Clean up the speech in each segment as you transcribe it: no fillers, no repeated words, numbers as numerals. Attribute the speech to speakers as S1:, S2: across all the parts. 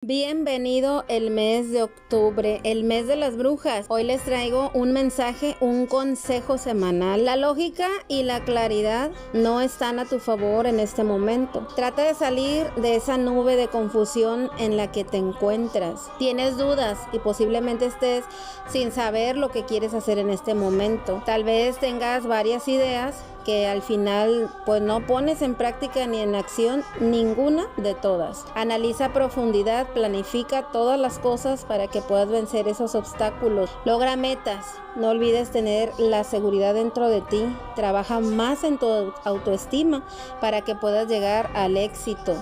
S1: Bienvenido el mes de octubre, el mes de las brujas. Hoy les traigo un mensaje, un consejo semanal. La lógica y la claridad no están a tu favor en este momento. Trata de salir de esa nube de confusión en la que te encuentras. Tienes dudas y posiblemente estés sin saber lo que quieres hacer en este momento. Tal vez tengas varias ideas que al final pues no pones en práctica ni en acción ninguna de todas. Analiza a profundidad, planifica todas las cosas para que puedas vencer esos obstáculos. Logra metas, no olvides tener la seguridad dentro de ti. Trabaja más en tu autoestima para que puedas llegar al éxito.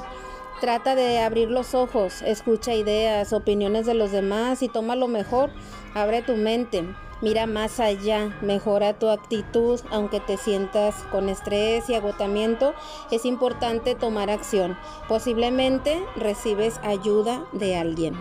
S1: Trata de abrir los ojos, escucha ideas, opiniones de los demás y toma lo mejor. Abre tu mente. Mira más allá, mejora tu actitud, aunque te sientas con estrés y agotamiento, es importante tomar acción. Posiblemente recibes ayuda de alguien.